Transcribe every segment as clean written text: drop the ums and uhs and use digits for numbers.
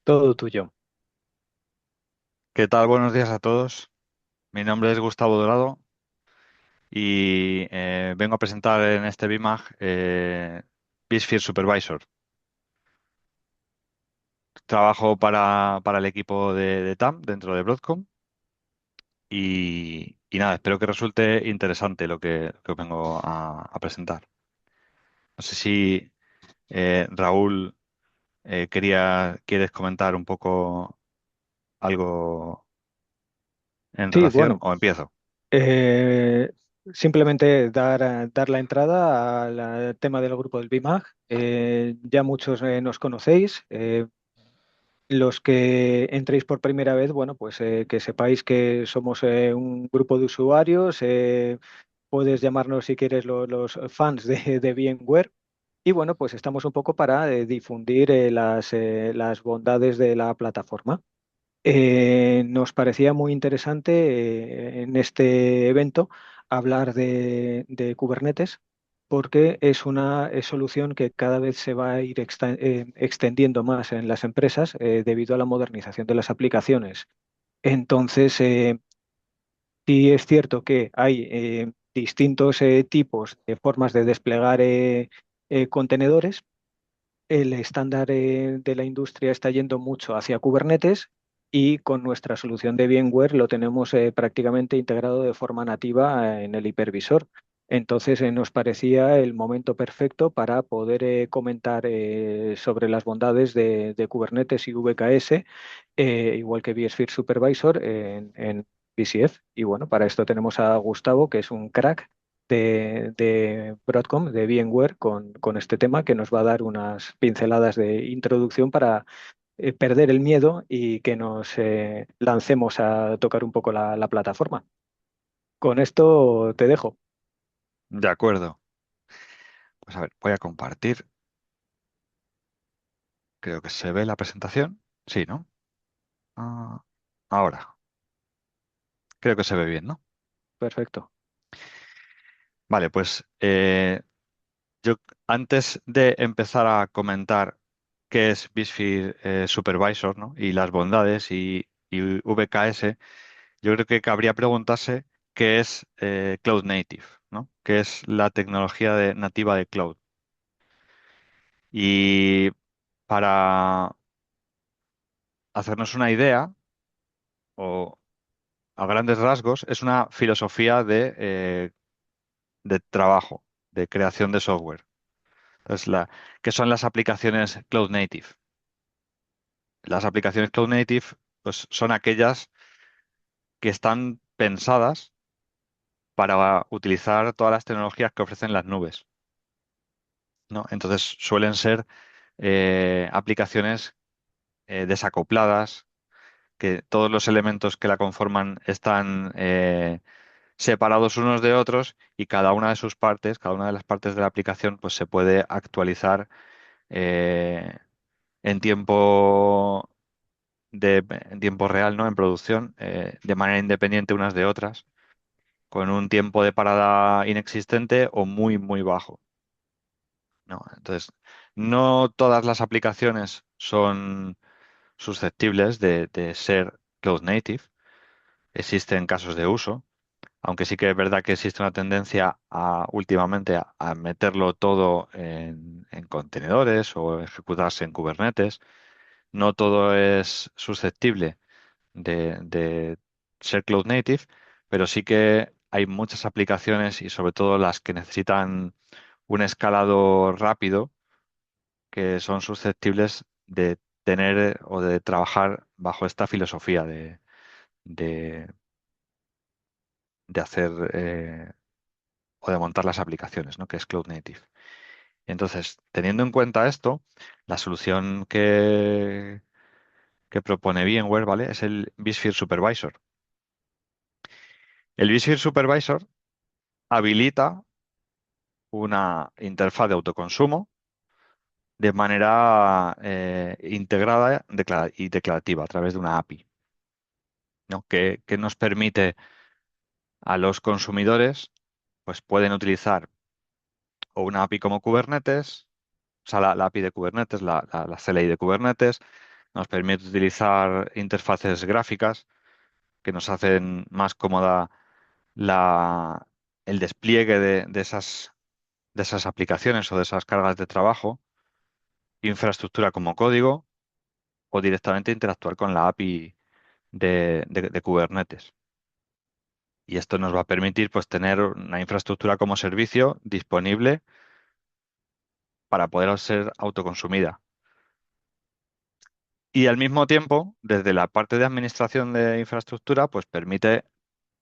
Todo tuyo. ¿Qué tal? Buenos días a todos. Mi nombre es Gustavo Dorado y vengo a presentar en este BIMAG BiSphere Supervisor. Trabajo para el equipo de TAM dentro de Broadcom y nada, espero que resulte interesante lo que os vengo a presentar. No sé si Raúl quieres comentar un poco algo en Sí, relación bueno, o empiezo. eh, simplemente dar la entrada al tema del grupo del BIMAG. Ya muchos nos conocéis. Los que entréis por primera vez, bueno, pues que sepáis que somos un grupo de usuarios. Puedes llamarnos si quieres los fans de VMware. Y bueno, pues estamos un poco para difundir las bondades de la plataforma. Nos parecía muy interesante en este evento hablar de Kubernetes porque es una solución que cada vez se va a ir extendiendo más en las empresas debido a la modernización de las aplicaciones. Entonces, sí es cierto que hay distintos tipos de formas de desplegar contenedores. El estándar de la industria está yendo mucho hacia Kubernetes y con nuestra solución de VMware lo tenemos prácticamente integrado de forma nativa en el hipervisor. Entonces nos parecía el momento perfecto para poder comentar sobre las bondades de Kubernetes y VKS, igual que vSphere Supervisor en VCF. Y bueno, para esto tenemos a Gustavo, que es un crack de Broadcom, de VMware, con este tema que nos va a dar unas pinceladas de introducción para perder el miedo y que nos lancemos a tocar un poco la plataforma. Con esto te dejo. De acuerdo. Pues a ver, voy a compartir. Creo que se ve la presentación. Sí, ¿no? Ah, ahora, creo que se ve bien, ¿no? Perfecto. Vale, pues yo antes de empezar a comentar qué es BiSphere Supervisor, ¿no? Y las bondades y VKS, yo creo que cabría preguntarse qué es Cloud Native, ¿no? ¿Qué es la tecnología nativa de Cloud? Y para hacernos una idea, o a grandes rasgos, es una filosofía de trabajo, de creación de software. Entonces, ¿qué son las aplicaciones Cloud Native? Las aplicaciones Cloud Native, pues, son aquellas que están pensadas para utilizar todas las tecnologías que ofrecen las nubes, ¿no? Entonces, suelen ser aplicaciones desacopladas, que todos los elementos que la conforman están separados unos de otros y cada una de sus partes, cada una de las partes de la aplicación, pues se puede actualizar eh, en tiempo en tiempo real, ¿no? En producción, de manera independiente unas de otras, con un tiempo de parada inexistente o muy, muy bajo, ¿no? Entonces, no todas las aplicaciones son susceptibles de ser cloud native. Existen casos de uso, aunque sí que es verdad que existe una tendencia últimamente a meterlo todo en contenedores o ejecutarse en Kubernetes. No todo es susceptible de ser cloud native, pero sí que hay muchas aplicaciones y sobre todo las que necesitan un escalado rápido que son susceptibles de tener o de trabajar bajo esta filosofía de, de hacer o de montar las aplicaciones, ¿no? Que es cloud native. Entonces, teniendo en cuenta esto, la solución que propone VMware, ¿vale? Es el vSphere Supervisor. El vSphere Supervisor habilita una interfaz de autoconsumo de manera integrada y declarativa a través de una API, ¿no? Que nos permite a los consumidores, pues pueden utilizar o una API como Kubernetes, o sea, la API de Kubernetes, la CLI de Kubernetes, nos permite utilizar interfaces gráficas que nos hacen más cómoda la, el despliegue de esas aplicaciones o de esas cargas de trabajo, infraestructura como código o directamente interactuar con la API de Kubernetes. Y esto nos va a permitir pues, tener una infraestructura como servicio disponible para poder ser autoconsumida. Y al mismo tiempo, desde la parte de administración de infraestructura, pues permite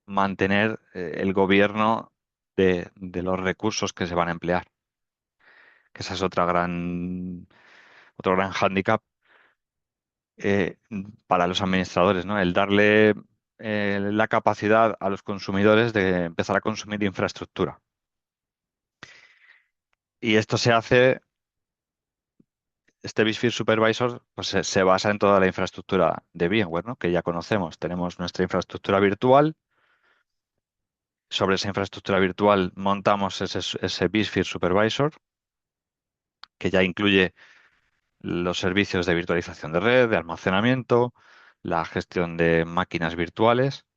mantener el gobierno de los recursos que se van a emplear, que esa es otro gran hándicap para los administradores, ¿no? El darle la capacidad a los consumidores de empezar a consumir infraestructura. Y esto se hace, este vSphere Supervisor, pues se basa en toda la infraestructura de VMware, ¿no? Que ya conocemos. Tenemos nuestra infraestructura virtual. Sobre esa infraestructura virtual montamos ese vSphere Supervisor, que ya incluye los servicios de virtualización de red, de almacenamiento, la gestión de máquinas virtuales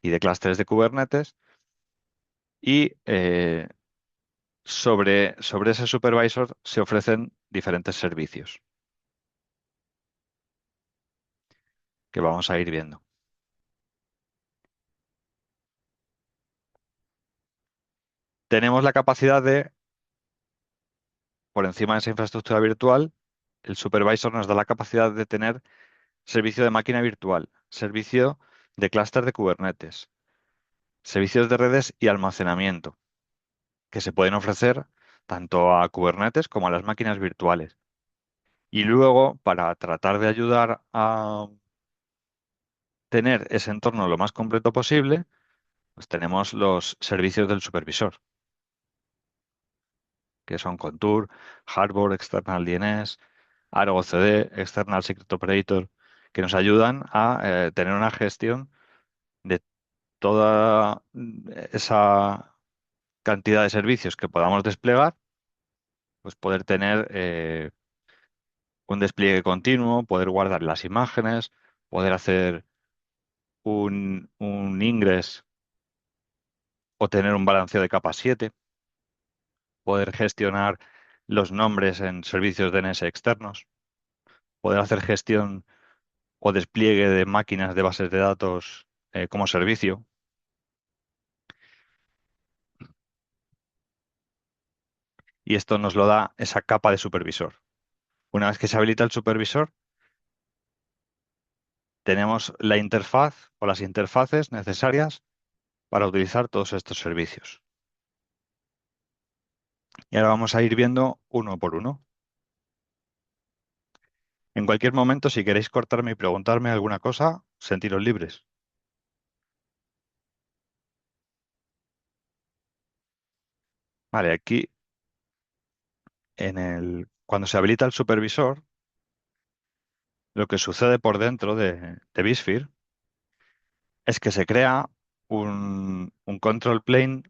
y de clústeres de Kubernetes. Y sobre ese supervisor se ofrecen diferentes servicios que vamos a ir viendo. Tenemos la capacidad de, por encima de esa infraestructura virtual, el supervisor nos da la capacidad de tener servicio de máquina virtual, servicio de clúster de Kubernetes, servicios de redes y almacenamiento, que se pueden ofrecer tanto a Kubernetes como a las máquinas virtuales. Y luego, para tratar de ayudar a tener ese entorno lo más completo posible, pues tenemos los servicios del supervisor, que son Contour, Harbor, External DNS, Argo CD, External Secret Operator, que nos ayudan a tener una gestión de toda esa cantidad de servicios que podamos desplegar, pues poder tener un despliegue continuo, poder guardar las imágenes, poder hacer un ingress o tener un balanceo de capa 7, poder gestionar los nombres en servicios DNS externos, poder hacer gestión o despliegue de máquinas de bases de datos como servicio. Y esto nos lo da esa capa de supervisor. Una vez que se habilita el supervisor, tenemos la interfaz o las interfaces necesarias para utilizar todos estos servicios. Y ahora vamos a ir viendo uno por uno. En cualquier momento, si queréis cortarme y preguntarme alguna cosa, sentiros libres. Vale, aquí cuando se habilita el supervisor, lo que sucede por dentro de vSphere es que se crea un control plane,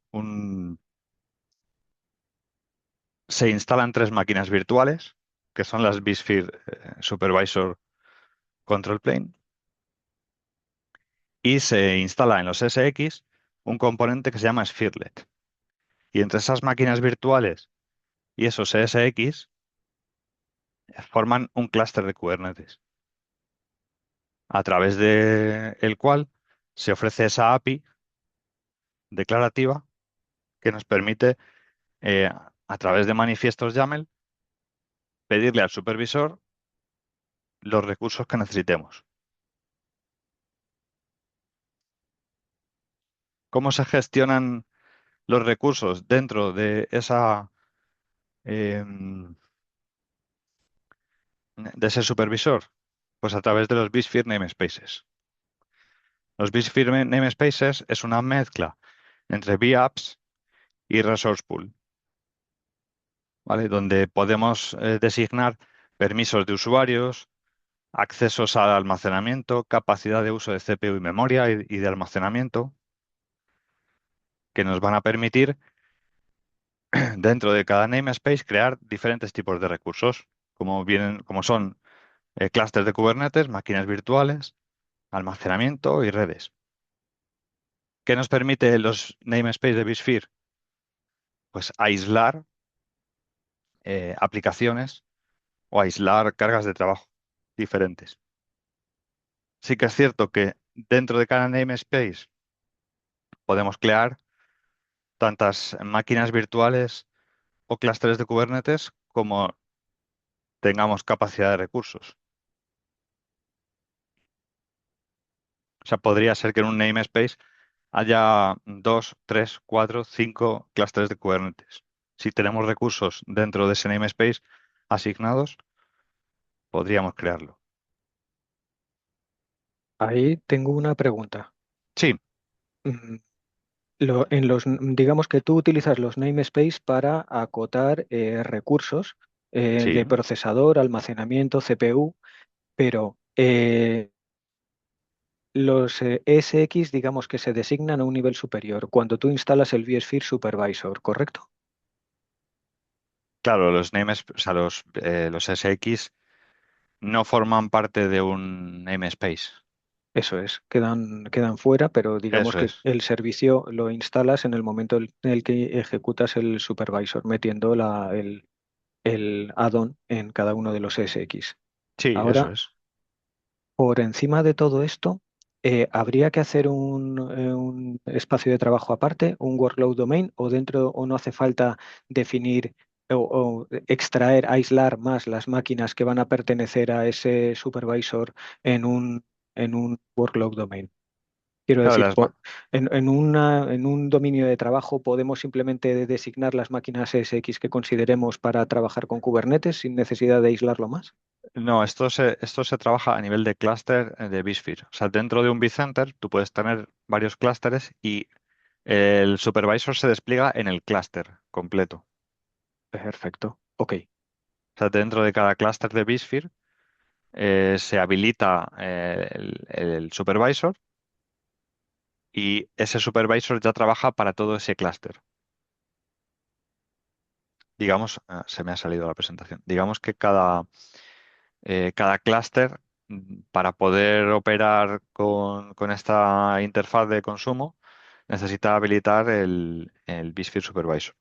se instalan tres máquinas virtuales, que son las vSphere Supervisor Control Plane, y se instala en los SX un componente que se llama Spherelet. Y entre esas máquinas virtuales y esos SX forman un clúster de Kubernetes, a través de el cual se ofrece esa API declarativa que nos permite, a través de manifiestos YAML, pedirle al supervisor los recursos que necesitemos. ¿Cómo se gestionan los recursos dentro de em, de ese supervisor? Pues a través de los vSphere namespaces. Los vSphere namespaces es una mezcla entre vApps y Resource Pool, ¿vale? Donde podemos designar permisos de usuarios, accesos al almacenamiento, capacidad de uso de CPU y memoria y de almacenamiento, que nos van a permitir dentro de cada namespace crear diferentes tipos de recursos, como son clústeres de Kubernetes, máquinas virtuales, almacenamiento y redes. ¿Qué nos permite los namespace de vSphere? Pues aislar aplicaciones o aislar cargas de trabajo diferentes. Sí que es cierto que dentro de cada namespace podemos crear tantas máquinas virtuales o clústeres de Kubernetes como tengamos capacidad de recursos. O sea, podría ser que en un namespace haya 2, 3, 4, 5 clústeres de Kubernetes. Si tenemos recursos dentro de ese namespace asignados, podríamos crearlo. Ahí tengo una pregunta. Sí, Mm, digamos que tú utilizas los namespace para acotar recursos sí. de procesador, almacenamiento, CPU, pero los ESX digamos que se designan a un nivel superior cuando tú instalas el vSphere Supervisor, ¿correcto? Claro, o sea, los SX no forman parte de un namespace. Eso es, quedan fuera, pero digamos Eso que es. el servicio lo instalas en el momento en el que ejecutas el supervisor, metiendo el add-on en cada uno de los SX. Sí, eso Ahora, es. por encima de todo esto, ¿habría que hacer un espacio de trabajo aparte, un workload domain, o dentro, o no hace falta definir o extraer, aislar más las máquinas que van a pertenecer a ese supervisor en un workload domain? Quiero Claro, decir, en un dominio de trabajo podemos simplemente designar las máquinas SX que consideremos para trabajar con Kubernetes sin necesidad de aislarlo más. no, esto se trabaja a nivel de clúster de vSphere. O sea, dentro de un vCenter tú puedes tener varios clústeres y el supervisor se despliega en el clúster completo. Perfecto. Ok. O sea, dentro de cada clúster de vSphere se habilita el supervisor y ese supervisor ya trabaja para todo ese clúster. Digamos, se me ha salido la presentación. Digamos que cada clúster, para poder operar con esta interfaz de consumo, necesita habilitar el vSphere Supervisor.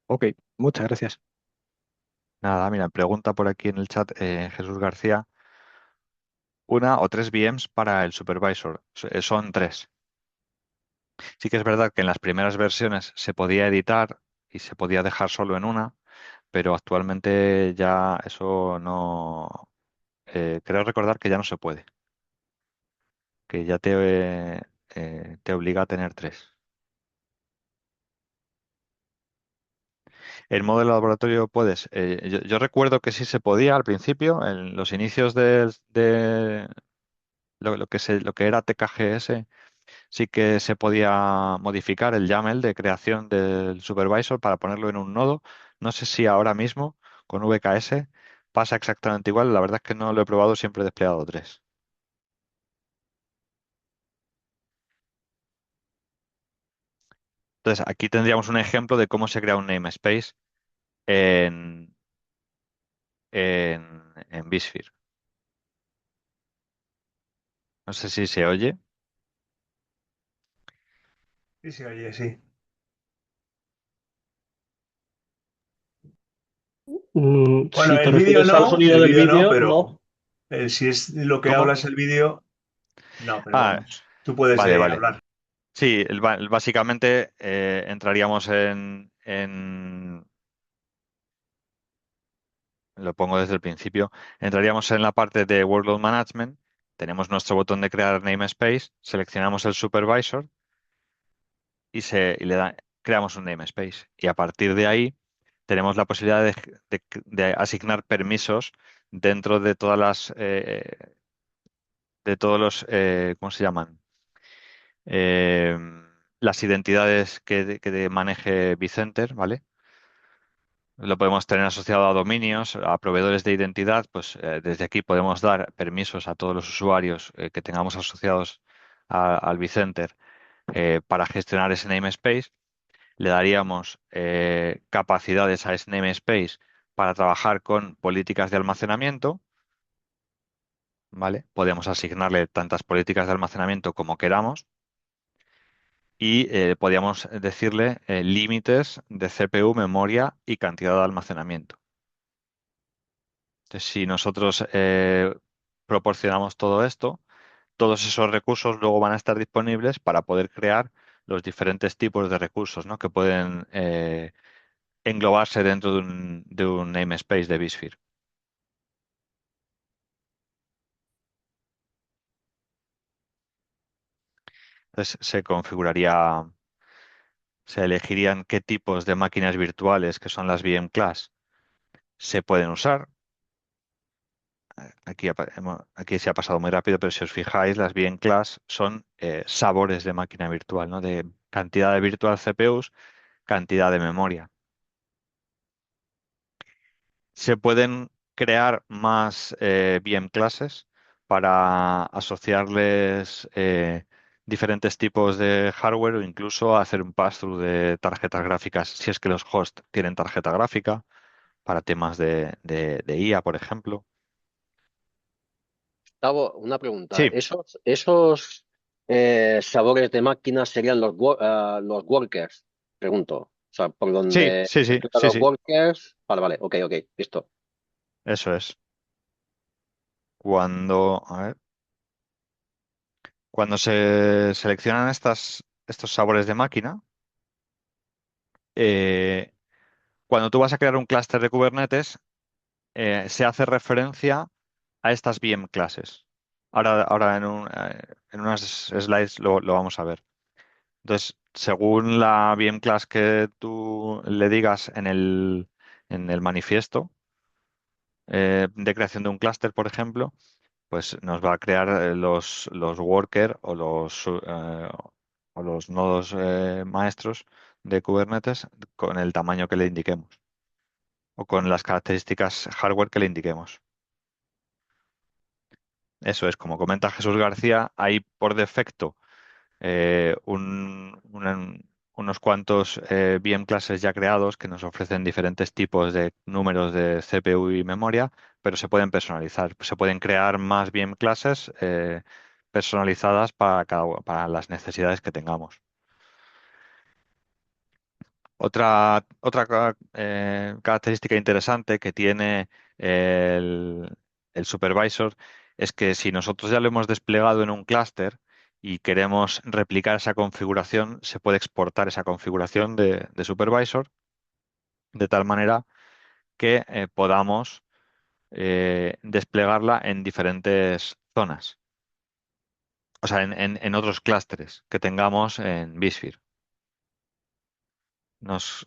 Ok. Muchas gracias. Nada, mira, pregunta por aquí en el chat Jesús García, una o tres VMs para el Supervisor. Son tres. Sí que es verdad que en las primeras versiones se podía editar y se podía dejar solo en una, pero actualmente ya eso no. Creo recordar que ya no se puede, que ya te obliga a tener tres. En modo de laboratorio puedes. Yo recuerdo que sí se podía al principio, en los inicios de lo que era TKGS, sí que se podía modificar el YAML de creación del supervisor para ponerlo en un nodo. No sé si ahora mismo con VKS pasa exactamente igual. La verdad es que no lo he probado, siempre he desplegado tres. Entonces, aquí tendríamos un ejemplo de cómo se crea un namespace en, en vSphere. No sé si se oye. Sí, sí, oye, sí. Bueno, Si te el vídeo refieres al no, sonido el del vídeo no, vídeo, pero no. si es lo que ¿Cómo? hablas el vídeo, no, pero Ah, vamos, tú puedes vale, vale. hablar. Sí, básicamente entraríamos lo pongo desde el principio, entraríamos en la parte de Workload Management, tenemos nuestro botón de crear namespace, seleccionamos el supervisor y creamos un namespace. Y a partir de ahí tenemos la posibilidad de asignar permisos dentro de de todos los, ¿cómo se llaman? Eh, las identidades que maneje vCenter, ¿vale? Lo podemos tener asociado a dominios, a proveedores de identidad, pues desde aquí podemos dar permisos a todos los usuarios que tengamos asociados al vCenter para gestionar ese namespace. Le daríamos capacidades a ese namespace para trabajar con políticas de almacenamiento, ¿vale? Podemos asignarle tantas políticas de almacenamiento como queramos y podíamos decirle límites de CPU, memoria y cantidad de almacenamiento. Entonces, si nosotros proporcionamos todo esto, todos esos recursos luego van a estar disponibles para poder crear los diferentes tipos de recursos, ¿no? Que pueden englobarse dentro de un namespace de vSphere. Entonces se elegirían qué tipos de máquinas virtuales, que son las VM class, se pueden usar. Aquí se ha pasado muy rápido, pero si os fijáis, las VM class son sabores de máquina virtual, ¿no? De cantidad de virtual CPUs, cantidad de memoria. Se pueden crear más VM classes para asociarles diferentes tipos de hardware o incluso hacer un pass-through de tarjetas gráficas si es que los hosts tienen tarjeta gráfica para temas de IA, por ejemplo. Gustavo, una pregunta. Sí, ¿Esos sabores de máquinas serían los workers? Pregunto. O sea, por sí, donde sí, sí, explican sí, los sí, workers. Vale, vale, ok, ok, listo. eso es. A ver, cuando se seleccionan estos sabores de máquina, eh, cuando tú vas a crear un clúster de Kubernetes, se hace referencia a estas VM clases. Ahora en unas slides lo vamos a ver. Entonces, según la VM class que tú le digas en el manifiesto de creación de un clúster, por ejemplo, pues nos va a crear los worker o los nodos maestros de Kubernetes con el tamaño que le indiquemos o con las características hardware que le indiquemos. Eso es, como comenta Jesús García, hay por defecto unos cuantos VM clases ya creados que nos ofrecen diferentes tipos de números de CPU y memoria, pero se pueden personalizar. Se pueden crear más VM clases personalizadas para las necesidades que tengamos. Otra característica interesante que tiene el supervisor es que si nosotros ya lo hemos desplegado en un clúster y queremos replicar esa configuración, se puede exportar esa configuración de supervisor de tal manera que podamos desplegarla en diferentes zonas, o sea, en otros clústeres que tengamos en vSphere. Nos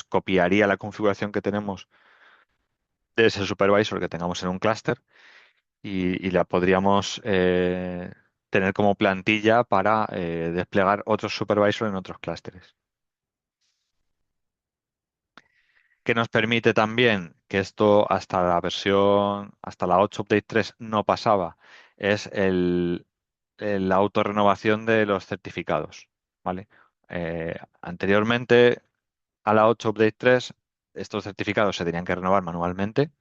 copiaría la configuración que tenemos de ese supervisor que tengamos en un clúster y la podríamos tener como plantilla para desplegar otros supervisors en otros clústeres. Que nos permite también, que esto hasta la 8 Update 3 no pasaba, es la autorrenovación de los certificados, ¿vale? Anteriormente a la 8 Update 3, estos certificados se tenían que renovar manualmente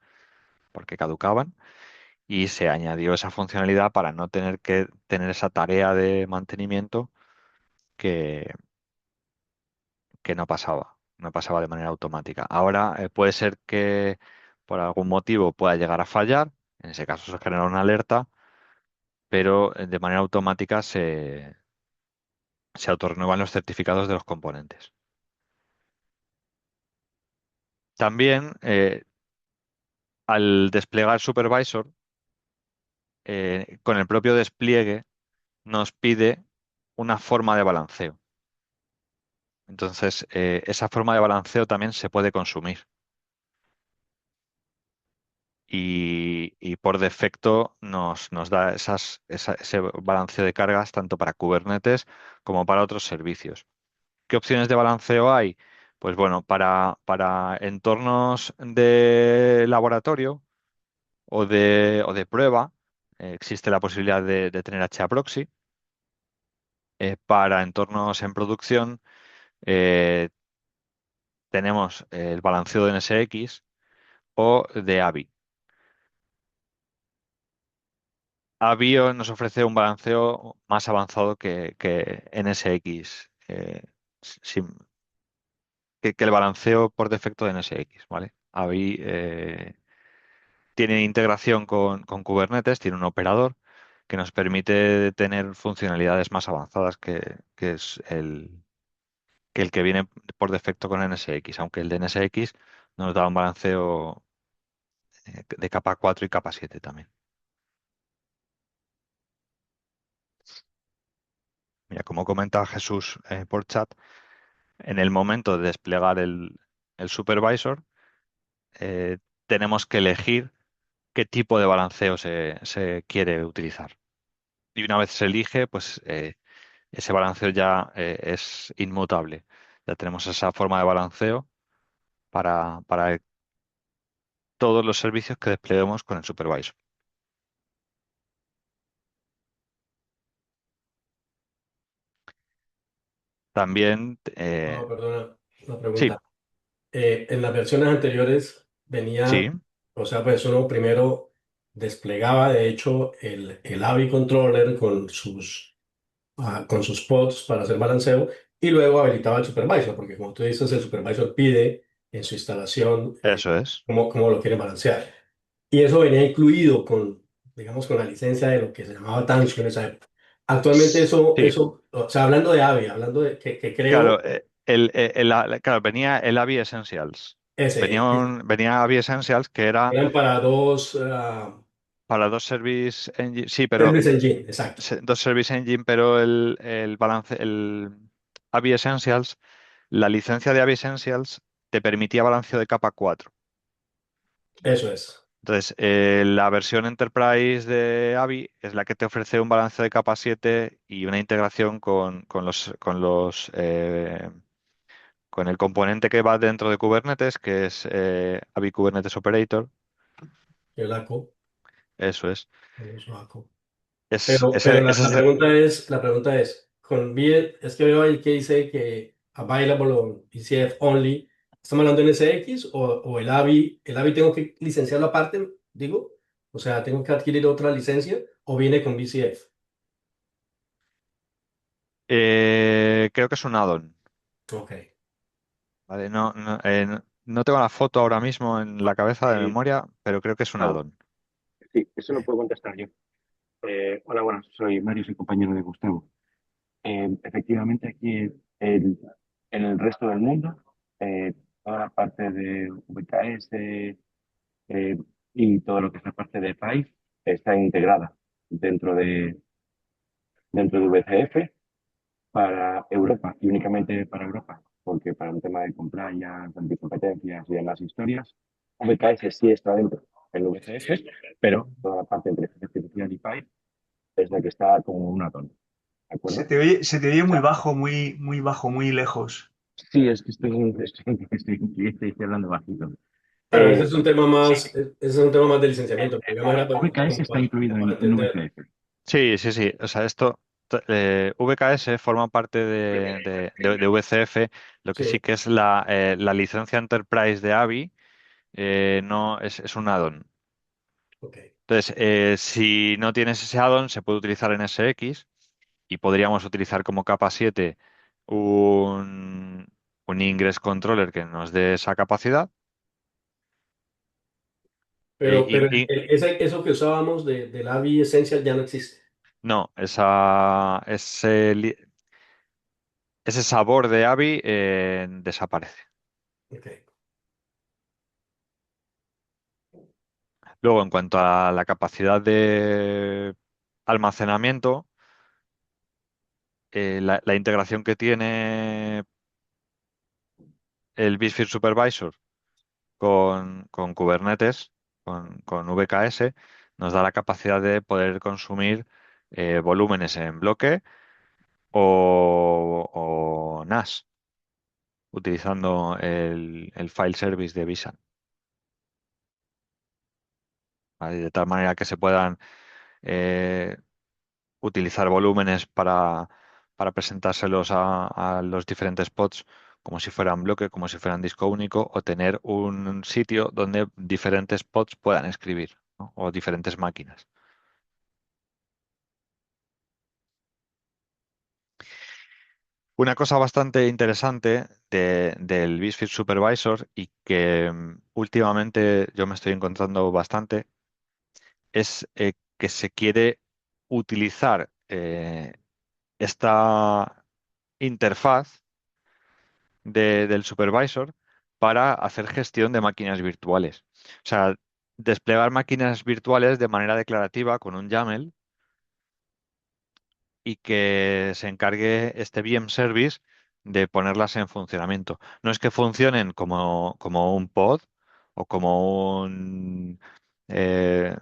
porque caducaban y se añadió esa funcionalidad para no tener que tener esa tarea de mantenimiento que, que no pasaba de manera automática. Ahora puede ser que por algún motivo pueda llegar a fallar, en ese caso se genera una alerta, pero de manera automática se autorrenuevan los certificados de los componentes. También al desplegar Supervisor, con el propio despliegue nos pide una forma de balanceo. Entonces, esa forma de balanceo también se puede consumir. Y por defecto nos da ese balanceo de cargas tanto para Kubernetes como para otros servicios. ¿Qué opciones de balanceo hay? Pues bueno, para entornos de laboratorio o de prueba, existe la posibilidad de tener HAProxy. Para entornos en producción, tenemos el balanceo de NSX o de AVI. AVI nos ofrece un balanceo más avanzado que NSX, sin- que el balanceo por defecto de NSX, ¿vale? AVI tiene integración con Kubernetes, tiene un operador que nos permite tener funcionalidades más avanzadas que es que el que viene por defecto con NSX, aunque el de NSX nos da un balanceo de capa 4 y capa 7 también. Mira, como comenta Jesús por chat, en el momento de desplegar el supervisor, eh, tenemos que elegir qué tipo de balanceo se quiere utilizar. Y una vez se elige, pues ese balanceo ya es inmutable. Ya tenemos esa forma de balanceo para todos los servicios que despleguemos con el supervisor. También, No, perdona, una sí, pregunta. En las versiones anteriores sí, venía, o sea, pues uno primero desplegaba, de hecho, el AVI controller con sus pods para hacer balanceo y luego habilitaba el supervisor, porque como tú dices, el supervisor pide en su instalación eso es. cómo lo quiere balancear. Y eso venía incluido con, digamos, con la licencia de lo que se llamaba Tanzu en esa época. Actualmente Sí, o sea, hablando de AVI, hablando de que creo, claro, claro, venía el AVI Essentials. ese, Venía AVI Essentials que era eran para dos para dos Service Engine, sí, pero Service Engine, exacto. dos Service Engine, pero el balance, el AVI Essentials, la licencia de AVI Essentials te permitía balanceo de capa 4. Eso es. Entonces, la versión Enterprise de AVI es la que te ofrece un balance de capa 7 y una integración con el componente que va dentro de Kubernetes, que es AVI Kubernetes Operator. El ACO, Eso es. el uso ACO. Es, Pero ese, ese es la pregunta es, con BIE, es que veo ahí que dice que available on ECF only. ¿Estamos hablando de NSX o el AVI? ¿El AVI tengo que licenciarlo aparte, digo? O sea, ¿tengo que adquirir otra licencia o viene con BCF? creo que es un add-on. Ok. ¿Vale? No tengo la foto ahora mismo en la cabeza de Sí, memoria, pero creo que es un no, add-on. sí, eso lo puedo contestar yo. Hola, buenas, soy Mario, soy compañero de Gustavo. Efectivamente, aquí el- en el resto del mundo, eh, toda la parte de VKS y todo lo que es la parte de PIE está integrada dentro dentro de VCF para Europa y únicamente para Europa, porque para un tema de compliance, anticompetencias y demás historias, VKS sí está dentro del VCF, pero toda la parte de inteligencia artificial y PIE es la que está como un atón, ¿de acuerdo? Se te oye muy bajo, muy bajo, muy lejos. Sí, es que estoy hablando bajito. Bueno, ese es un tema Sí, más, ese es un tema más de licenciamiento, pero digamos era VKS como está incluido para en entender. VCF. Sí, sí, sí. O sea, VKS forma parte de VCF, lo que sí Sí, que es la licencia Enterprise de AVI, no es un add-on. ok. Entonces, si no tienes ese add-on, se puede utilizar en SX y podríamos utilizar como capa 7 un, un Ingress Controller que nos dé esa capacidad. Eh, Pero y- y- eso que usábamos del AVI Essential ya no existe. no, ese sabor de AVI desaparece. Ok. Luego, en cuanto a la capacidad de almacenamiento, la integración que tiene el vSphere Supervisor con Kubernetes, con VKS, nos da la capacidad de poder consumir volúmenes en bloque o NAS, utilizando el file service de Visa, ¿vale? De tal manera que se puedan eh, utilizar volúmenes para presentárselos a los diferentes pods como si fueran bloque, como si fueran disco único, o tener un sitio donde diferentes pods puedan escribir, ¿no? O diferentes máquinas. Una cosa bastante interesante del BiSphere Supervisor y que últimamente yo me estoy encontrando bastante es que se quiere utilizar esta interfaz del supervisor para hacer gestión de máquinas virtuales. O sea, desplegar máquinas virtuales de manera declarativa con un YAML y que se encargue este VM Service de ponerlas en funcionamiento. No es que funcionen como un pod o eh,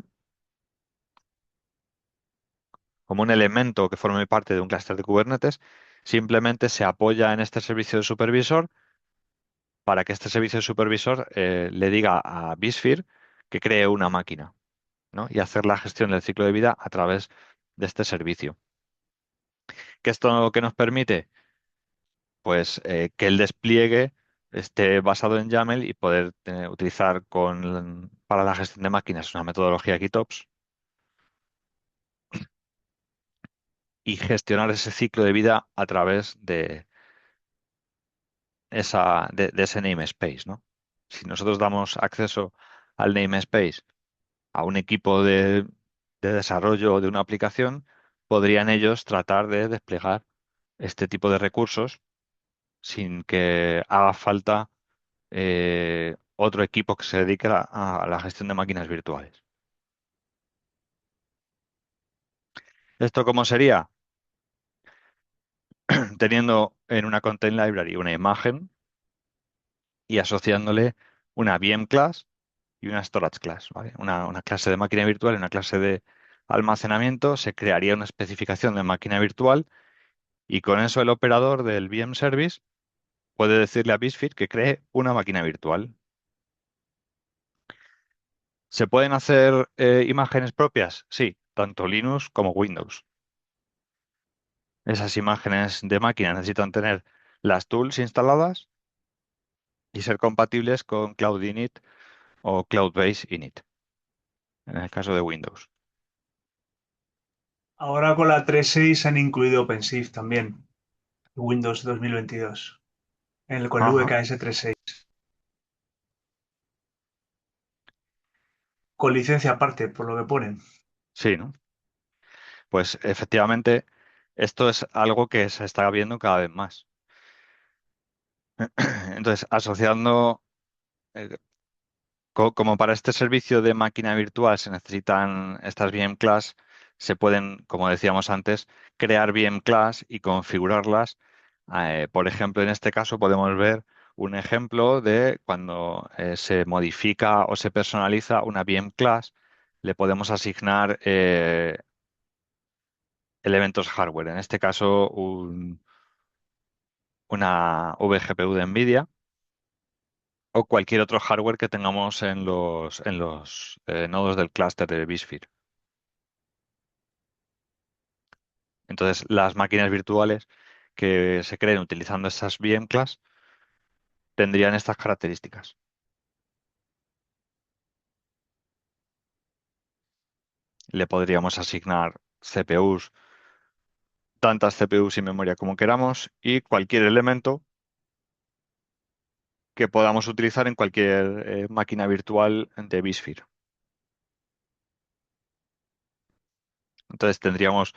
como un elemento que forme parte de un clúster de Kubernetes, simplemente se apoya en este servicio de supervisor para que este servicio de supervisor le diga a bSphere que cree una máquina, ¿no? Y hacer la gestión del ciclo de vida a través de este servicio. ¿Qué esto que nos permite? Pues que el despliegue esté basado en YAML y poder utilizar para la gestión de máquinas una metodología GitOps y gestionar ese ciclo de vida a través de ese namespace, ¿no? Si nosotros damos acceso al namespace a un equipo de desarrollo de una aplicación, podrían ellos tratar de desplegar este tipo de recursos sin que haga falta otro equipo que se dedique a la gestión de máquinas virtuales. ¿Esto cómo sería? Teniendo en una Content Library una imagen y asociándole una VM class y una storage class, ¿vale? Una clase de máquina virtual y una clase de almacenamiento. Se crearía una especificación de máquina virtual y con eso el operador del VM Service puede decirle a bSphere que cree una máquina virtual. ¿Se pueden hacer imágenes propias? Sí, tanto Linux como Windows. Esas imágenes de máquina necesitan tener las tools instaladas y ser compatibles con Cloud Init o Cloud-Based Init, en el caso de Windows. Ahora con la 3.6 han incluido OpenShift también, Windows 2022, con el Ajá, VKS 3.6, con licencia aparte, por lo que ponen. sí, ¿no? Pues efectivamente, esto es algo que se está viendo cada vez más. Entonces, asociando, eh, como para este servicio de máquina virtual se necesitan estas VM class, se pueden, como decíamos antes, crear VM class y configurarlas. Por ejemplo, en este caso podemos ver un ejemplo de cuando se modifica o se personaliza una VM class, le podemos asignar elementos hardware. En este caso, una vGPU de NVIDIA o cualquier otro hardware que tengamos en los nodos del clúster de bSphere. Entonces, las máquinas virtuales que se creen utilizando estas VM class tendrían estas características. Le podríamos asignar CPUs, tantas CPUs y memoria como queramos, y cualquier elemento que podamos utilizar en cualquier máquina virtual de bSphere. Entonces, tendríamos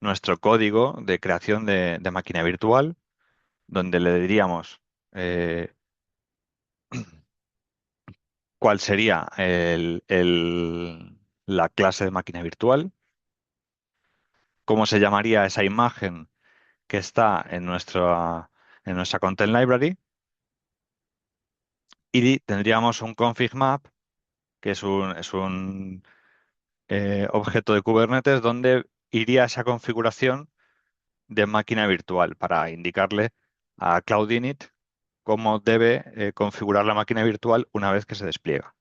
nuestro código de creación de máquina virtual, donde le diríamos cuál sería la clase de máquina virtual, cómo se llamaría esa imagen que está en nuestra Content Library, y tendríamos un config map, que es un objeto de Kubernetes donde iría esa configuración de máquina virtual para indicarle a Cloud Init cómo debe configurar la máquina virtual una vez que se despliega.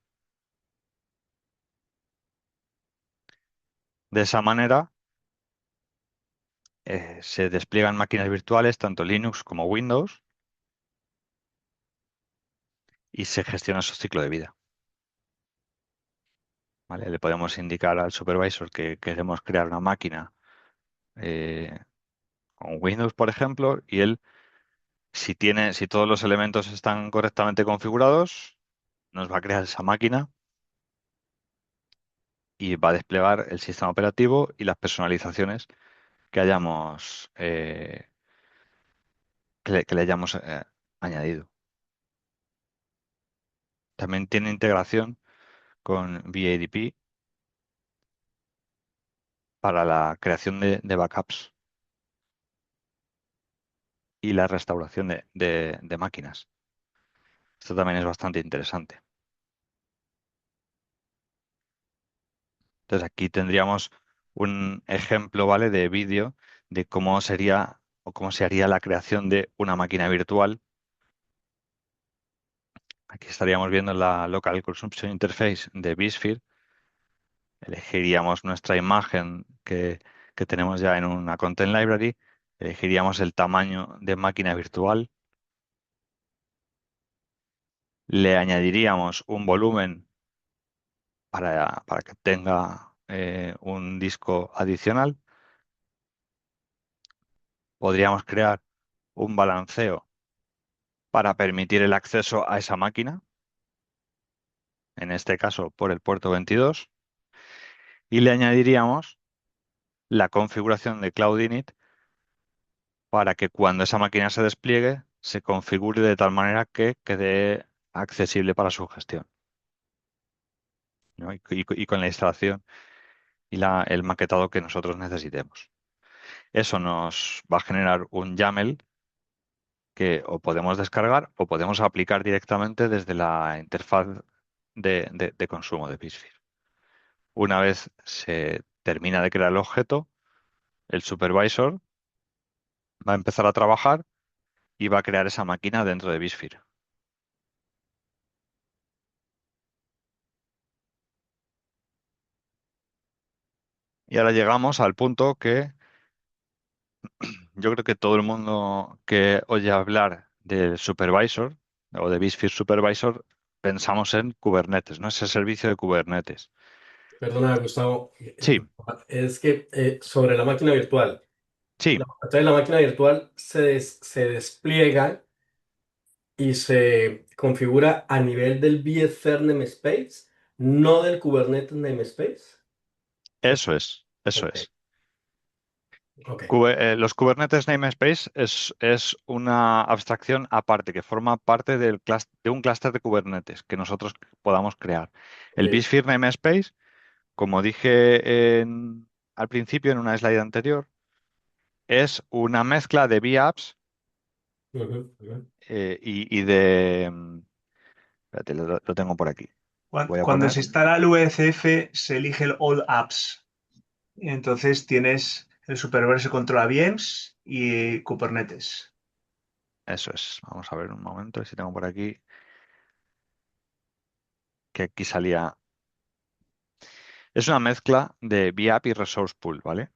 De esa manera, se despliegan máquinas virtuales, tanto Linux como Windows, y se gestiona su ciclo de vida. ¿Vale? Le podemos indicar al supervisor que queremos crear una máquina con Windows, por ejemplo, y él, si todos los elementos están correctamente configurados, nos va a crear esa máquina y va a desplegar el sistema operativo y las personalizaciones que hayamos que le hayamos añadido. También tiene integración con VADP para la creación de backups y la restauración de máquinas. Esto también es bastante interesante. Entonces aquí tendríamos un ejemplo, ¿vale?, de vídeo de cómo sería o cómo se haría la creación de una máquina virtual. Aquí estaríamos viendo la Local Consumption Interface de vSphere. Elegiríamos nuestra imagen que tenemos ya en una Content Library. Elegiríamos el tamaño de máquina virtual. Le añadiríamos un volumen para que tenga un disco adicional. Podríamos crear un balanceo para permitir el acceso a esa máquina, en este caso por el puerto 22, y le añadiríamos la configuración de Cloud Init para que cuando esa máquina se despliegue se configure de tal manera que quede accesible para su gestión, ¿no? Y con la instalación y el maquetado que nosotros necesitemos. Eso nos va a generar un YAML que o podemos descargar o podemos aplicar directamente desde la interfaz de consumo de vSphere. Una vez se termina de crear el objeto, el supervisor va a empezar a trabajar y va a crear esa máquina dentro de vSphere. Y ahora llegamos al punto que yo creo que todo el mundo que oye hablar del supervisor o de vSphere Supervisor pensamos en Kubernetes, ¿no? Ese servicio de Kubernetes. Perdona, Gustavo, Sí, es que sobre la máquina virtual, sí, entonces la máquina virtual se despliega y se configura a nivel del VSphere namespace, no del Kubernetes namespace. eso es, eso Ok, es. ok, Los Kubernetes Namespace es una abstracción aparte que forma parte de un clúster de Kubernetes que nosotros podamos crear. El ok. vSphere Namespace, como dije al principio en una slide anterior, es una mezcla de VApps Ujú, ujú. y de... espérate, lo tengo por aquí. Voy a Cuando poner... se instala el VCF, se elige el All Apps. Y entonces tienes el supervisor que controla VMs y Kubernetes. Eso es. Vamos a ver un momento si tengo por aquí, que aquí salía... Es una mezcla de VApp y Resource Pool, ¿vale?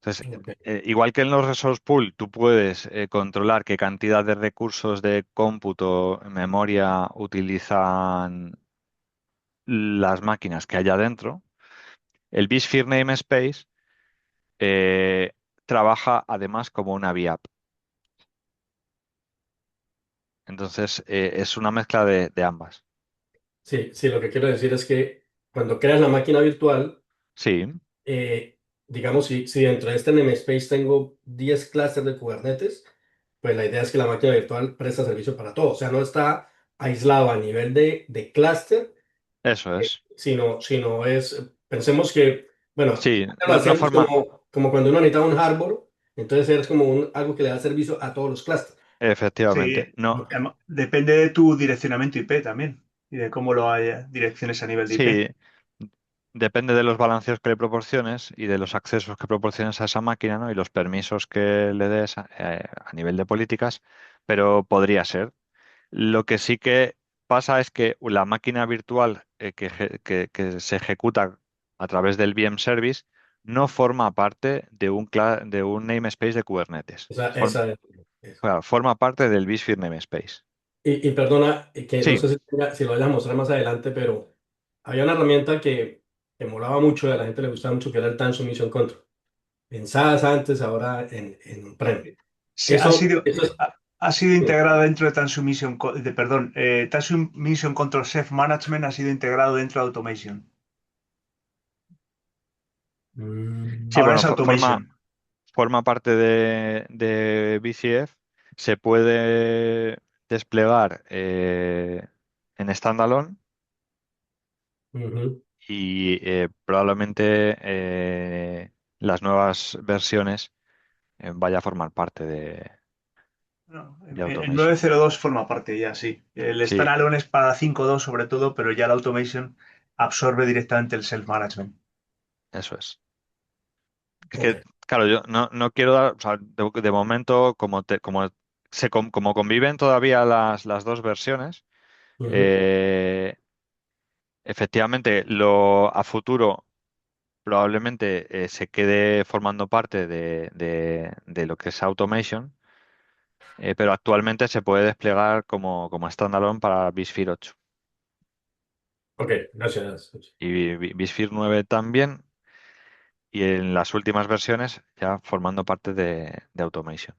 Entonces, Ok. igual que en los resource pool, tú puedes controlar qué cantidad de recursos de cómputo, memoria utilizan las máquinas que haya dentro. El vSphere Namespace eh, trabaja además como una VApp. Entonces, es una mezcla de ambas. Sí, sí, lo que quiero decir es que cuando creas la máquina virtual, Sí, digamos, si dentro de este namespace tengo 10 clusters de Kubernetes, pues la idea es que la máquina virtual presta servicio para todo. O sea, no está aislado a nivel de clúster, eso es. sino es, pensemos que, bueno, Sí, lo no hacemos forma, como cuando uno necesita un hardware, entonces es como algo que le da servicio a todos los clusters. Sí, efectivamente, no. depende de tu direccionamiento IP también y de cómo lo haya direcciones a nivel de IP. Sí, depende de los balanceos que le proporciones y de los accesos que proporciones a esa máquina, ¿no? Y los permisos que le des a nivel de políticas, pero podría ser. Lo que sí que pasa es que la máquina virtual que se ejecuta a través del VM Service no forma parte de un namespace de Kubernetes. Esa es. Claro, forma parte del vSphere namespace. Y perdona, que no Sí, sé si lo vayas a mostrar más adelante, pero había una herramienta que molaba mucho y a la gente le gustaba mucho, que era el Time Submission Control. En SaaS antes, ahora en on-prem. Ha Eso, sido, eso es... ha sido sí. integrado dentro de Transmission Control Self Management ha sido integrado dentro de Automation. sí, Ahora bueno, es Automation. forma parte de BCF, se puede desplegar en standalone Ujú. y probablemente las nuevas versiones vaya a formar parte No, de el Automation. 902 forma parte ya, sí. El Sí, standalone es para 5.2 sobre todo, pero ya el Automation absorbe directamente el Self Management. eso es. Es Ok. que, claro, yo no quiero dar, o sea, de momento, como conviven todavía las dos versiones, Ujú. eh, efectivamente, a futuro probablemente se quede formando parte de lo que es Automation, pero actualmente se puede desplegar como standalone para BiSphere 8 Ok, gracias. y BiSphere 9 también, y en las últimas versiones ya formando parte de Automation.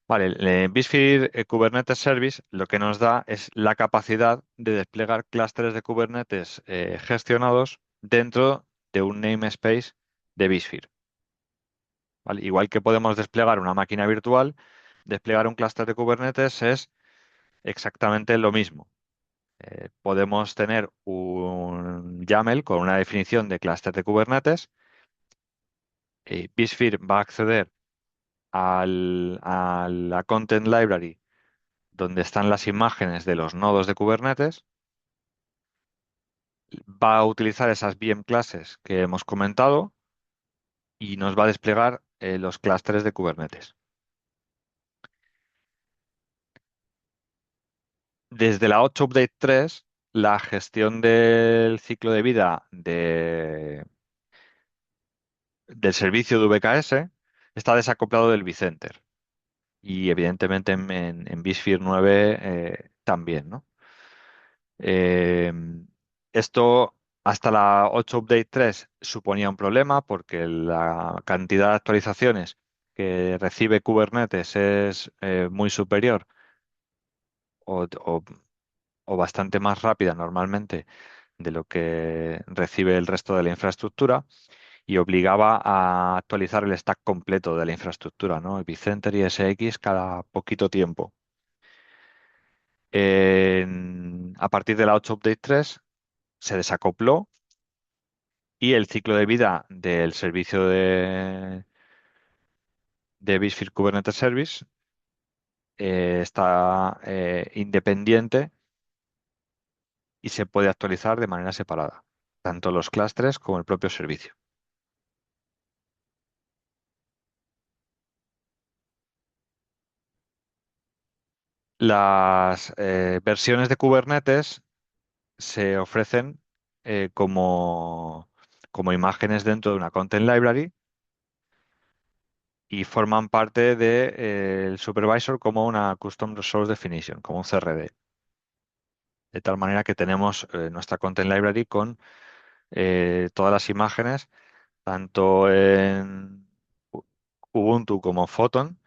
Vale, el BiSphere Kubernetes Service lo que nos da es la capacidad de desplegar clústeres de Kubernetes gestionados dentro de un namespace de BiSphere. ¿Vale? Igual que podemos desplegar una máquina virtual, desplegar un clúster de Kubernetes es exactamente lo mismo. Podemos tener un YAML con una definición de clúster de Kubernetes. BiSphere va a acceder a la Content Library donde están las imágenes de los nodos de Kubernetes, va a utilizar esas VM clases que hemos comentado y nos va a desplegar los clústeres de Kubernetes. Desde la 8 Update 3, la gestión del ciclo de vida del servicio de VKS está desacoplado del vCenter y evidentemente en BiSphere 9 también, ¿no? Eh, Esto hasta la 8 Update 3 suponía un problema porque la cantidad de actualizaciones que recibe Kubernetes es muy superior o, o- o bastante más rápida normalmente de lo que recibe el resto de la infraestructura y obligaba a actualizar el stack completo de la infraestructura, ¿no? Epicenter y SX cada poquito tiempo. A partir de la 8 Update 3 se desacopló y el ciclo de vida del servicio de BiSphere Kubernetes Service está independiente y se puede actualizar de manera separada, tanto los clústeres como el propio servicio. Las versiones de Kubernetes se ofrecen como imágenes dentro de una Content Library y forman parte del supervisor como una Custom Resource Definition, como un CRD. De tal manera que tenemos nuestra Content Library con todas las imágenes, tanto en Ubuntu como Photon,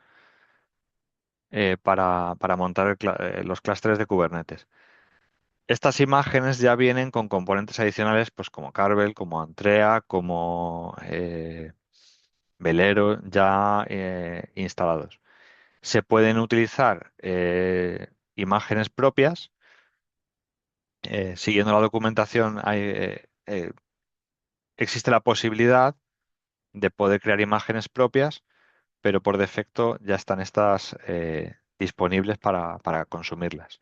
para montar los clústeres de Kubernetes. Estas imágenes ya vienen con componentes adicionales, pues como Carvel, como Antrea, como Velero, ya instalados. Se pueden utilizar imágenes propias. Siguiendo la documentación, existe la posibilidad de poder crear imágenes propias, pero por defecto ya están estas disponibles para consumirlas.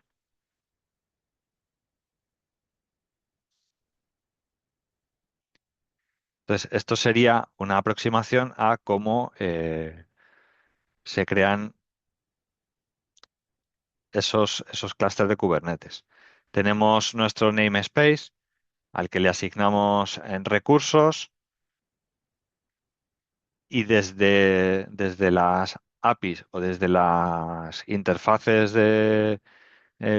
Entonces, esto sería una aproximación a cómo se crean esos clústeres de Kubernetes. Tenemos nuestro namespace al que le asignamos en recursos y desde las APIs o desde las interfaces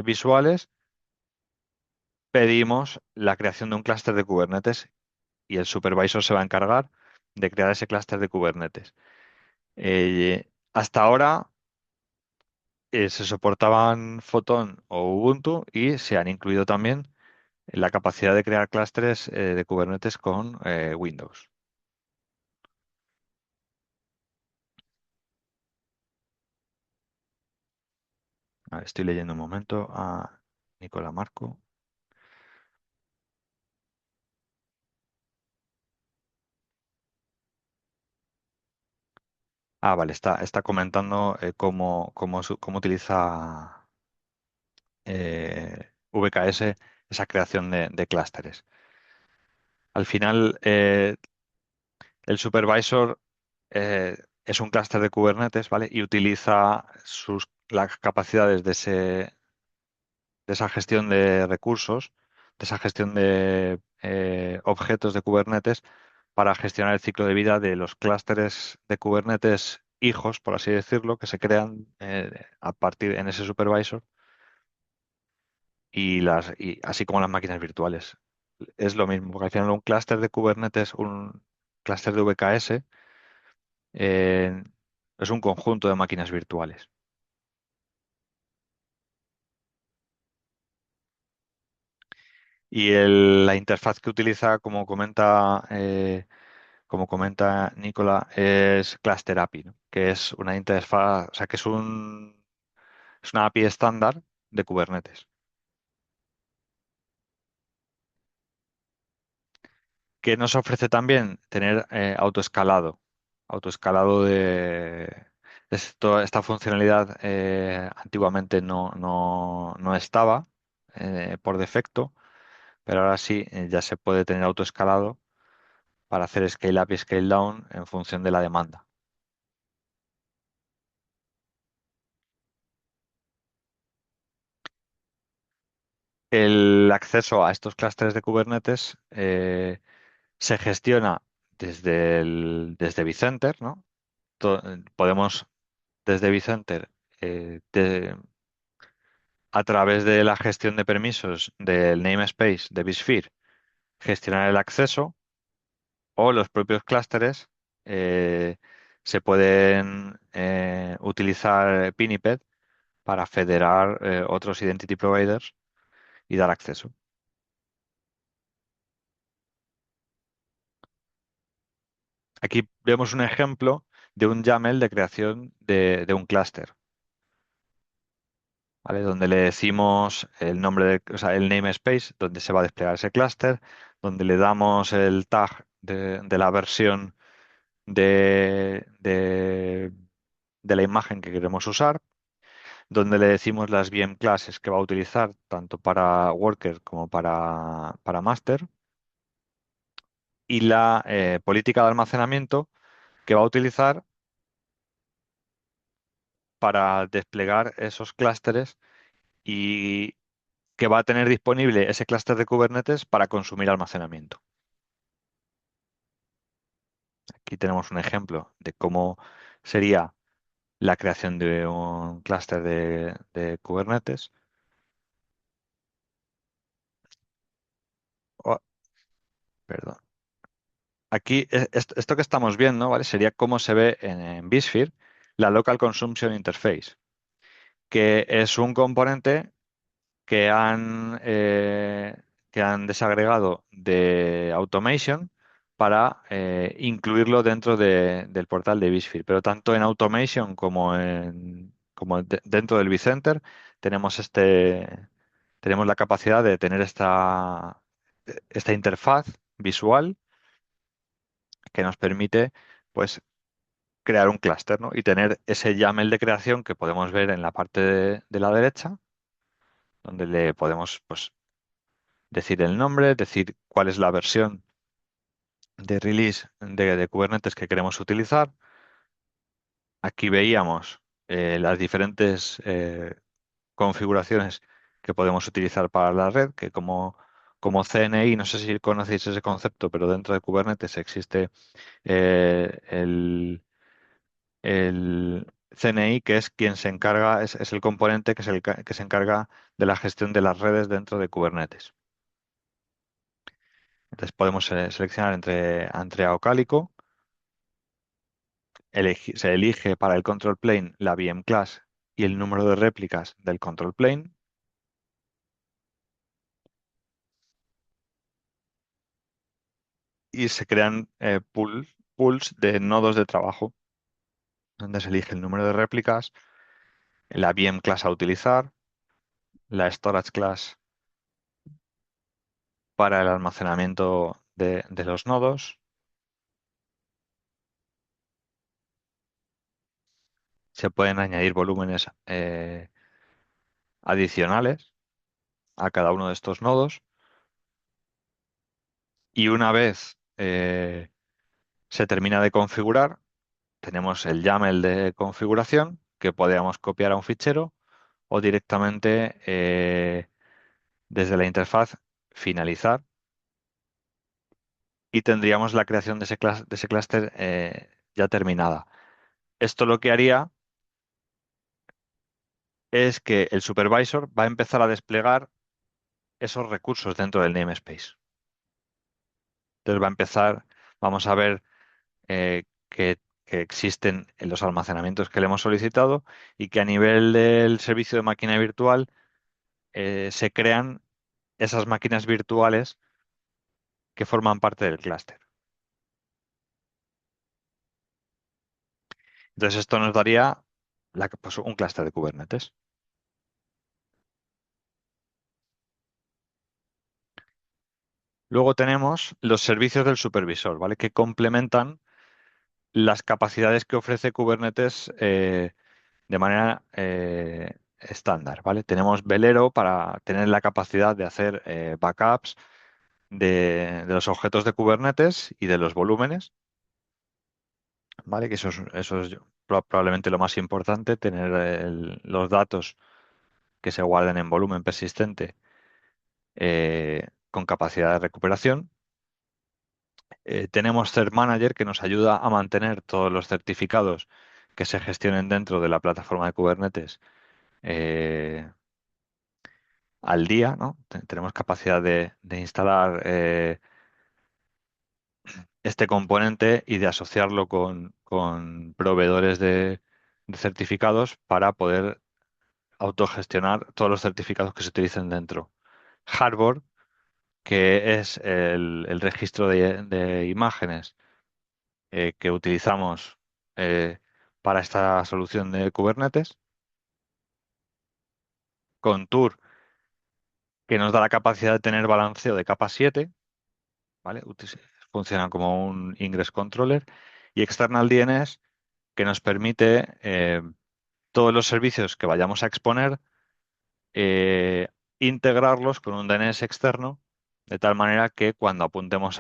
visuales, pedimos la creación de un clúster de Kubernetes y el supervisor se va a encargar de crear ese clúster de Kubernetes. Hasta ahora se soportaban Photon o Ubuntu y se han incluido también la capacidad de crear clústeres de Kubernetes con Windows. A ver, estoy leyendo un momento a Nicola Marco. Ah, vale, está comentando cómo utiliza VKS esa creación de clústeres. Al final, el supervisor es un clúster de Kubernetes, ¿vale? Y utiliza las capacidades de esa gestión de recursos, de esa gestión de objetos de Kubernetes para gestionar el ciclo de vida de los clústeres de Kubernetes hijos, por así decirlo, que se crean a partir en ese supervisor y así como las máquinas virtuales. Es lo mismo, porque al final un clúster de Kubernetes, un clúster de VKS, eh, es un conjunto de máquinas virtuales. Y la interfaz que utiliza, como comenta Nicola, es Cluster API, ¿no? Que es una interfaz, o sea, que es una API estándar de Kubernetes, que nos ofrece también tener autoescalado esta funcionalidad antiguamente no estaba por defecto, pero ahora sí ya se puede tener autoescalado para hacer scale up y scale down en función de la demanda. El acceso a estos clústeres de Kubernetes se gestiona desde vCenter, ¿no? Podemos desde vCenter, a través de la gestión de permisos del namespace de vSphere, gestionar el acceso o los propios clústeres se pueden utilizar Piniped para federar otros identity providers y dar acceso. Aquí vemos un ejemplo de un YAML de creación de un clúster, ¿vale? Donde le decimos el nombre, o sea, el namespace, donde se va a desplegar ese clúster, donde le damos el tag de la versión de la imagen que queremos usar, donde le decimos las VM classes que va a utilizar tanto para worker como para master y la política de almacenamiento que va a utilizar para desplegar esos clústeres y que va a tener disponible ese clúster de Kubernetes para consumir almacenamiento. Aquí tenemos un ejemplo de cómo sería la creación de un clúster de Kubernetes. Oh, perdón. Aquí, esto que estamos viendo, ¿vale? Sería cómo se ve en vSphere la Local Consumption Interface, que es un componente que que han desagregado de Automation para incluirlo dentro del portal de vSphere. Pero tanto en Automation como dentro del vCenter tenemos tenemos la capacidad de tener esta interfaz visual que nos permite pues crear un clúster, ¿no? Y tener ese YAML de creación que podemos ver en la parte de la derecha, donde le podemos pues, decir el nombre, decir cuál es la versión de release de Kubernetes que queremos utilizar. Aquí veíamos las diferentes configuraciones que podemos utilizar para la red, que como CNI, no sé si conocéis ese concepto, pero dentro de Kubernetes existe eh, el, CNI, que es quien se encarga, es el componente que se encarga de la gestión de las redes dentro de Kubernetes. Entonces podemos seleccionar entre Antrea o Calico. Se elige para el control plane la VM class y el número de réplicas del control plane. Y se crean pools de nodos de trabajo, donde se elige el número de réplicas, la VM class a utilizar, la storage class para el almacenamiento de los nodos. Se pueden añadir volúmenes adicionales a cada uno de estos nodos. Y una vez se termina de configurar, tenemos el YAML de configuración que podríamos copiar a un fichero o directamente desde la interfaz finalizar y tendríamos la creación de ese clúster ya terminada. Esto lo que haría es que el supervisor va a empezar a desplegar esos recursos dentro del namespace. Entonces va a empezar, vamos a ver que existen en los almacenamientos que le hemos solicitado y que a nivel del servicio de máquina virtual se crean esas máquinas virtuales que forman parte del clúster. Entonces esto nos daría pues, un clúster de Kubernetes. Luego tenemos los servicios del supervisor, ¿vale? Que complementan las capacidades que ofrece Kubernetes de manera estándar, ¿vale? Tenemos Velero para tener la capacidad de hacer backups de los objetos de Kubernetes y de los volúmenes, ¿vale? Que eso es probablemente lo más importante, tener los datos que se guarden en volumen persistente con capacidad de recuperación. Tenemos Cert Manager que nos ayuda a mantener todos los certificados que se gestionen dentro de la plataforma de Kubernetes al día, ¿no? Tenemos capacidad de instalar este componente y de asociarlo con proveedores de certificados para poder autogestionar todos los certificados que se utilicen dentro. Harbor, que es el registro de imágenes que utilizamos para esta solución de Kubernetes. Contour, que nos da la capacidad de tener balanceo de capa 7, ¿vale? Funciona como un ingress controller. Y External DNS, que nos permite todos los servicios que vayamos a exponer, integrarlos con un DNS externo, de tal manera que cuando creemos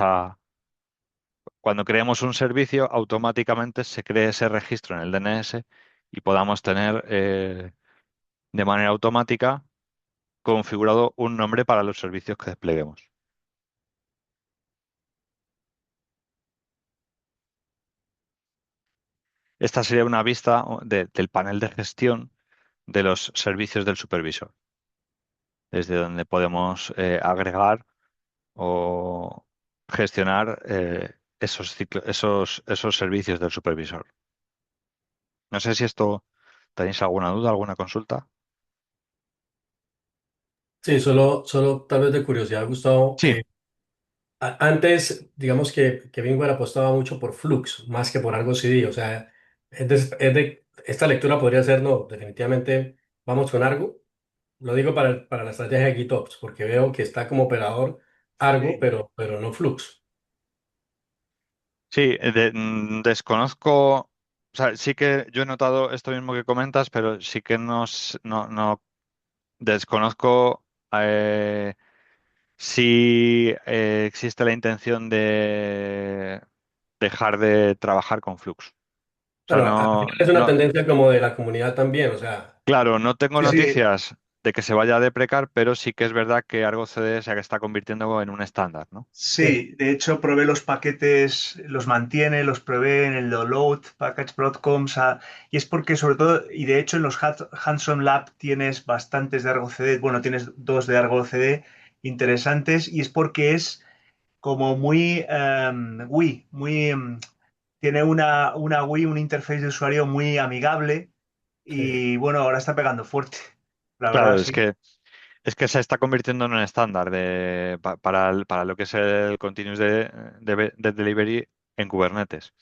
un servicio, automáticamente se cree ese registro en el DNS y podamos tener de manera automática configurado un nombre para los servicios que despleguemos. Esta sería una vista del panel de gestión de los servicios del supervisor, desde donde podemos agregar o gestionar esos servicios del supervisor. No sé si esto tenéis alguna duda, alguna consulta. Sí, solo tal vez de curiosidad, Gustavo. Sí, Antes, digamos que VMware apostaba mucho por Flux, más que por algo CD. O sea, esta lectura podría ser, no, definitivamente vamos con Argo. Lo digo para la estrategia de GitOps, porque veo que está como operador Argo, Sí. pero no Flux. sí, desconozco, o sea, sí que yo he notado esto mismo que comentas, pero sí que no desconozco si existe la intención de dejar de trabajar con Flux. O sea, Bueno, al final es una tendencia como de la comunidad también, o sea, claro, no tengo Sí, sí, noticias de que se vaya a deprecar, pero sí que es verdad que Argo CD se está convirtiendo en un estándar, ¿no? Sí, Sí, de hecho probé los paquetes, los mantiene, los probé en el Load Package Broadcom, y es porque sobre todo, y de hecho en los Hands-on Lab tienes bastantes de Argo CD, bueno, tienes dos de Argo CD interesantes, y es porque es como muy Wii, muy, tiene una Wii, un interface de usuario muy amigable, sí. y bueno, ahora está pegando fuerte, la verdad, Claro, sí. es que se está convirtiendo en un estándar para lo que es el continuous de delivery en Kubernetes.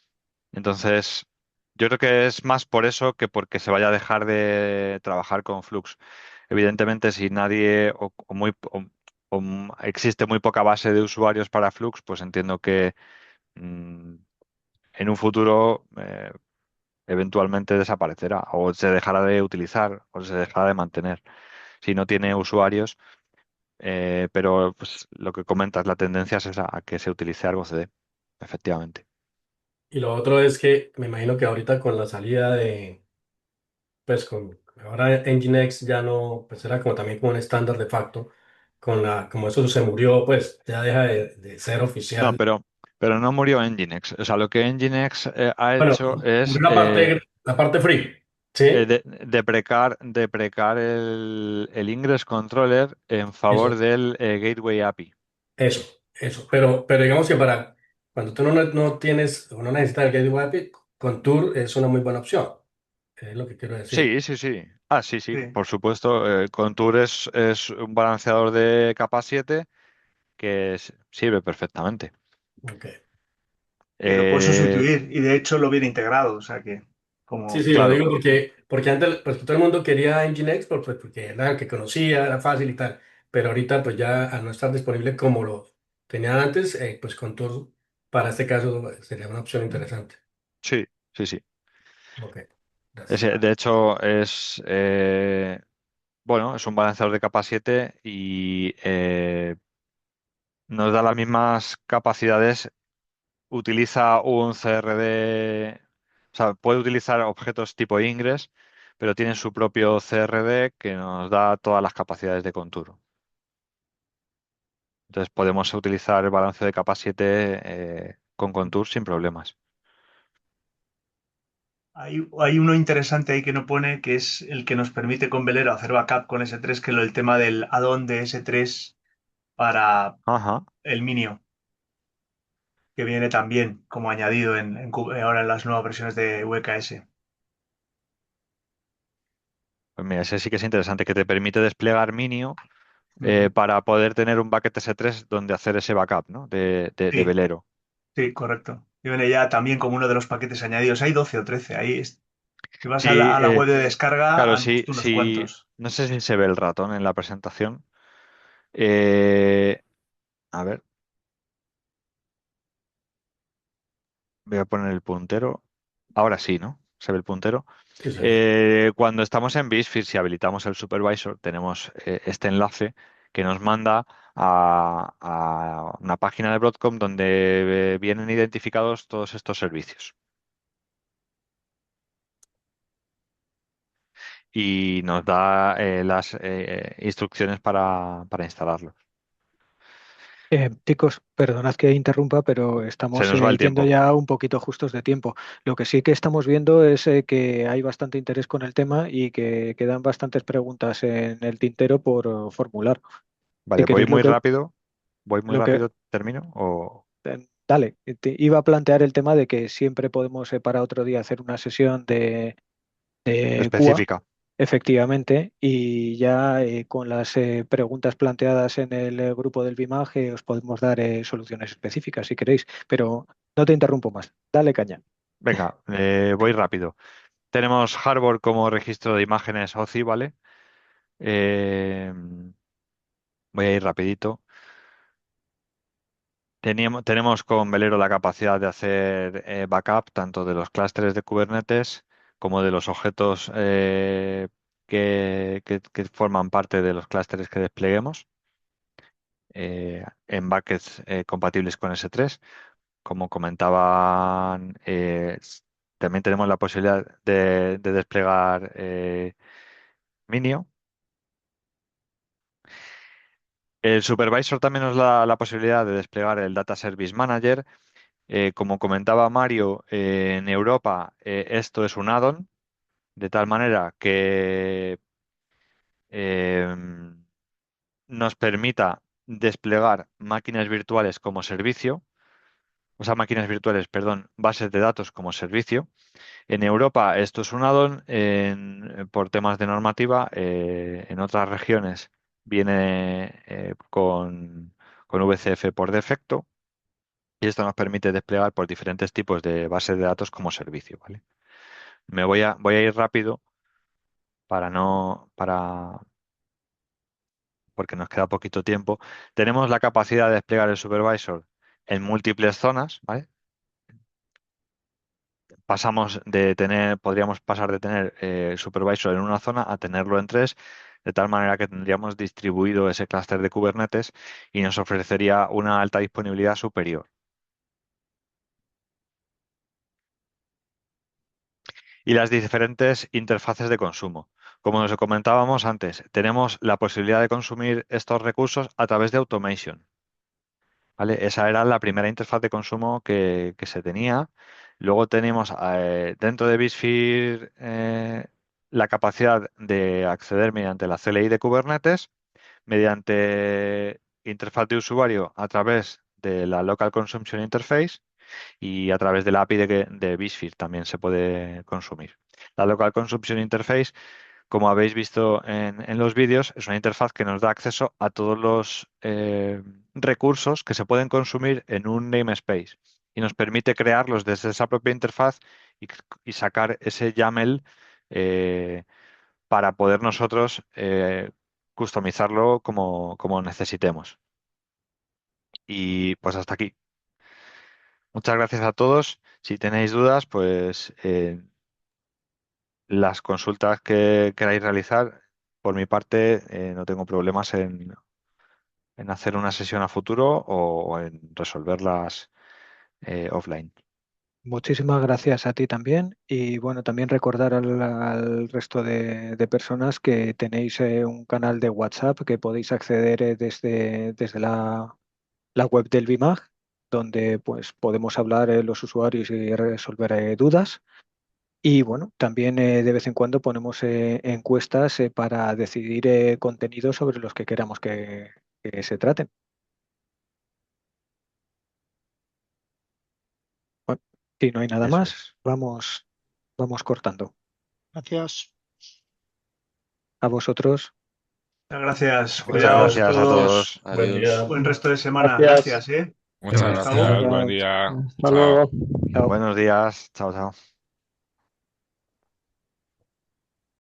Entonces, yo creo que es más por eso que porque se vaya a dejar de trabajar con Flux. Evidentemente, si nadie existe muy poca base de usuarios para Flux, pues entiendo que mm, en un futuro eventualmente desaparecerá o se dejará de utilizar o se dejará de mantener si no tiene usuarios. Pero pues, lo que comentas, la tendencia es esa, a que se utilice Argo CD, efectivamente. Y lo otro es que me imagino que ahorita con la salida de, pues con, ahora Nginx ya no, pues era como también como un estándar de facto, como eso se murió, pues ya deja de ser No, oficial. pero no murió Nginx. O sea, lo que Nginx ha Bueno, hecho es murió la parte free, ¿sí? deprecar el Ingress Controller en favor Eso. del Gateway API. Eso. Pero digamos que para cuando tú no tienes o no necesitas el Gateway API, Contour es una muy buena opción. Es lo que quiero decir. Sí, sí, sí. Ah, sí, sí, Sí. por supuesto. Contour es un balanceador de capa 7 que sirve perfectamente. Ok. Y lo puedes Eh, sustituir, y de hecho lo viene integrado, o sea que, Sí, como, sí, lo claro, digo porque antes pues, todo el mundo quería Nginx porque era el que conocía, era fácil y tal. Pero ahorita, pues ya al no estar disponible como lo tenían antes, pues Contour para este caso sería una opción interesante. sí, sí, sí. Ok, gracias. De hecho, bueno, es un balanceador de capa 7 y nos da las mismas capacidades. Utiliza un CRD, o sea, puede utilizar objetos tipo Ingress, pero tiene su propio CRD que nos da todas las capacidades de Contour. Entonces podemos utilizar el balance de capa 7 con Contour sin problemas. hay uno interesante ahí que no pone, que es el que nos permite con Velero hacer backup con S3, que es el tema del add-on de S3 para Ajá. el Minio, que viene también como añadido ahora en las nuevas versiones de VKS. Pues mira, ese sí que es interesante, que te permite desplegar Minio Ujú. para poder tener un bucket S3 donde hacer ese backup, ¿no? De Sí, velero. sí, correcto. Y viene ya también como uno de los paquetes añadidos. Hay 12 o 13. Si vas a Sí, a la web de descarga, claro, han sí, puesto unos sí. cuantos. No sé si se ve el ratón en la presentación. Eh, a ver, voy a poner el puntero. Ahora sí, ¿no? Se ve el puntero. Sí, se ve. Cuando estamos en BizFi, si habilitamos el supervisor, tenemos este enlace que nos manda a una página de Broadcom donde vienen identificados todos estos servicios y nos da las instrucciones para instalarlos. Chicos, perdonad que interrumpa, pero Se estamos nos va el yendo tiempo. ya un poquito justos de tiempo. Lo que sí que estamos viendo es que hay bastante interés con el tema y que quedan bastantes preguntas en el tintero por formular. Si Vale, queréis, voy muy lo que, rápido, termino. dale, te iba a plantear el tema de que siempre podemos para otro día hacer una sesión de QA. Específica. Efectivamente, y ya con las preguntas planteadas en el grupo del BIMAG os podemos dar soluciones específicas si queréis, pero no te interrumpo más. Dale caña. Venga, voy rápido. Tenemos Harbor como registro de imágenes OCI, ¿vale? Eh, voy a ir rapidito. Tenemos con Velero la capacidad de hacer backup tanto de los clústeres de Kubernetes como de los objetos que forman parte de los clústeres que despleguemos en buckets compatibles con S3. Como comentaban, también tenemos la posibilidad de desplegar Minio El supervisor también nos da la posibilidad de desplegar el Data Service Manager. Como comentaba Mario, en Europa esto es un add-on, de tal manera que nos permita desplegar máquinas virtuales como servicio, o sea, máquinas virtuales, perdón, bases de datos como servicio. En Europa esto es un add-on por temas de normativa. En otras regiones viene con VCF por defecto y esto nos permite desplegar por diferentes tipos de bases de datos como servicio, ¿vale? Voy a ir rápido porque nos queda poquito tiempo. Tenemos la capacidad de desplegar el supervisor en múltiples zonas, ¿vale? Podríamos pasar de tener el supervisor en una zona a tenerlo en tres, de tal manera que tendríamos distribuido ese clúster de Kubernetes y nos ofrecería una alta disponibilidad superior. Y las diferentes interfaces de consumo. Como nos comentábamos antes, tenemos la posibilidad de consumir estos recursos a través de automation. ¿Vale? Esa era la primera interfaz de consumo que se tenía. Luego tenemos dentro de vSphere la capacidad de acceder mediante la CLI de Kubernetes, mediante interfaz de usuario a través de la Local Consumption Interface y a través de la API de vSphere también se puede consumir. La Local Consumption Interface, como habéis visto en los vídeos, es una interfaz que nos da acceso a todos los recursos que se pueden consumir en un namespace y nos permite crearlos desde esa propia interfaz y sacar ese YAML para poder nosotros customizarlo como necesitemos. Y pues hasta aquí. Muchas gracias a todos. Si tenéis dudas, pues las consultas que queráis realizar, por mi parte, no tengo problemas en hacer una sesión a futuro o en resolverlas offline. Muchísimas gracias a ti también y bueno, también recordar al resto de personas que tenéis un canal de WhatsApp que podéis acceder desde la web del BIMAG, donde pues podemos hablar los usuarios y resolver dudas. Y bueno, también de vez en cuando ponemos encuestas para decidir contenidos sobre los que queramos que se traten. Bueno, si no hay nada Eso más, es. vamos cortando. Gracias. A vosotros. Muchas gracias. Muchas Cuidaos gracias a todos. todos. Buen día. Buen resto de semana. Gracias. Gracias, ¿eh? Muchas Hasta luego. gracias, buen día. Hasta Chao. luego. Chao. Buenos días. Chao, chao.